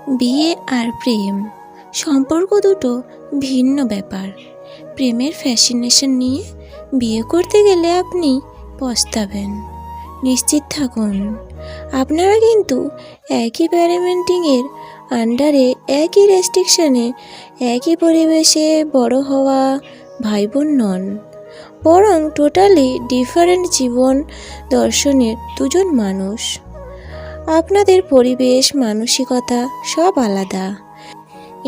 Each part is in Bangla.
বিয়ে আর প্রেম সম্পর্ক দুটো ভিন্ন ব্যাপার। প্রেমের ফ্যাসিনেশন নিয়ে বিয়ে করতে গেলে আপনি পস্তাবেন। নিশ্চিত থাকুন, আপনারা কিন্তু একই প্যারেন্টিংয়ের আন্ডারে, একই রেস্ট্রিকশানে, একই পরিবেশে বড় হওয়া ভাই বোন নন, বরং টোটালি ডিফারেন্ট জীবন দর্শনের দুজন মানুষ। আপনাদের পরিবেশ, মানসিকতা সব আলাদা।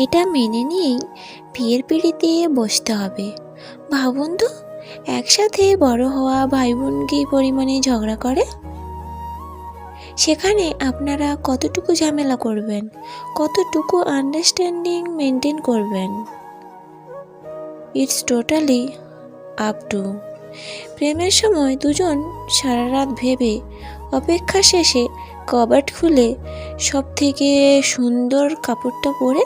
এটা মেনে নিয়েই বিয়ের পিঁড়িতে বসতে হবে। ভাবুন তো, একসাথে বড় হওয়া ভাই বোন কী পরিমাণে ঝগড়া করে। সেখানে আপনারা কতটুকু ঝামেলা করবেন, কতটুকু আন্ডারস্ট্যান্ডিং মেনটেন করবেন, ইটস টোটালি আপ টু। প্রেমের সময় দুজন সারা রাত ভেবে অপেক্ষা শেষে কবাট খুলে সব থেকে সুন্দর কাপড়টা পরে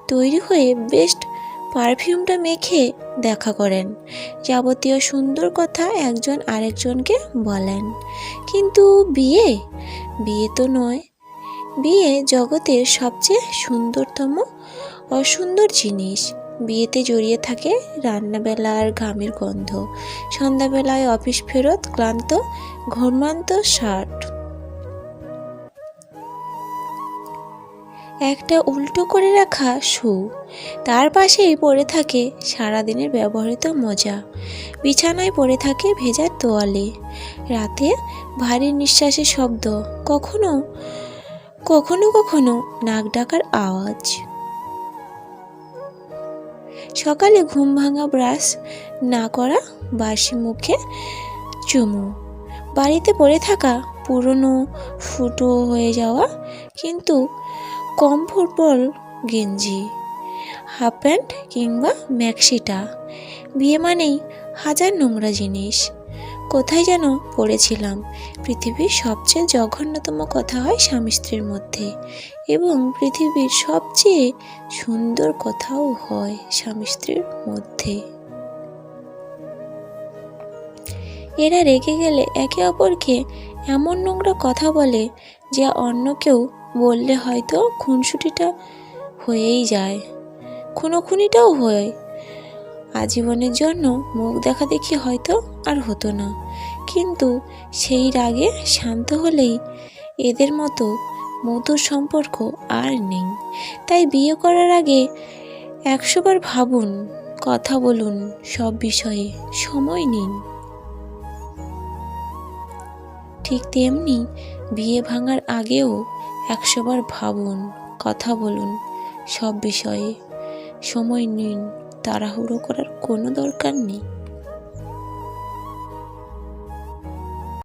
তৈরি হয়ে বেস্ট পারফিউমটা মেখে দেখা করেন, যাবতীয় সুন্দর কথা একজন আরেকজনকে বলেন। কিন্তু বিয়ে তো নয়। বিয়ে জগতের সবচেয়ে সুন্দরতম অসুন্দর জিনিস। বিয়েতে জড়িয়ে থাকে রান্নাবেলার ঘামের গন্ধ, সন্ধ্যাবেলায় অফিস ফেরত ক্লান্ত ঘুমান্ত শার্ট, একটা উল্টো করে রাখা শু, তার পাশেই পড়ে থাকে সারাদিনের ব্যবহৃত মোজা, বিছানায় পড়ে থাকে ভেজা তোয়ালে, রাতে ভারী নিঃশ্বাসের শব্দ, কখনো কখনো কখনো নাক ডাকার আওয়াজ, সকালে ঘুম ভাঙা ব্রাশ না করা বাসি মুখে চুমু, বাড়িতে পড়ে থাকা পুরনো ফুটো হয়ে যাওয়া কিন্তু কমফোর্টেবল গেঞ্জি, হাফ প্যান্ট কিংবা ম্যাক্সিটা। বিয়ে মানেই হাজার নোংরা জিনিস। কোথায় যেন পড়েছিলাম, পৃথিবীর সবচেয়ে জঘন্যতম কথা হয় স্বামী স্ত্রীর মধ্যে, এবং পৃথিবীর সবচেয়ে সুন্দর কথাও হয় স্বামী স্ত্রীর মধ্যে। এরা রেগে গেলে একে অপরকে এমন নোংরা কথা বলে যা অন্য কেউ বললে হয়তো খুনসুটিটা হয়েই যায়, খুনোখুনিটাও হয়। আজীবনের জন্য মুখ দেখা দেখি হয়তো আর হতো না, কিন্তু সেই রাগে শান্ত হলেই এদের মতো মধুর সম্পর্ক আর নেই। তাই বিয়ে করার আগে 100 বার ভাবুন, কথা বলুন, সব বিষয়ে সময় নিন। ঠিক তেমনি বিয়ে ভাঙার আগেও 100 বার ভাবুন, কথা বলুন, সব বিষয়ে সময় নিন। তাড়াহুড়ো করার কোনো দরকার নেই।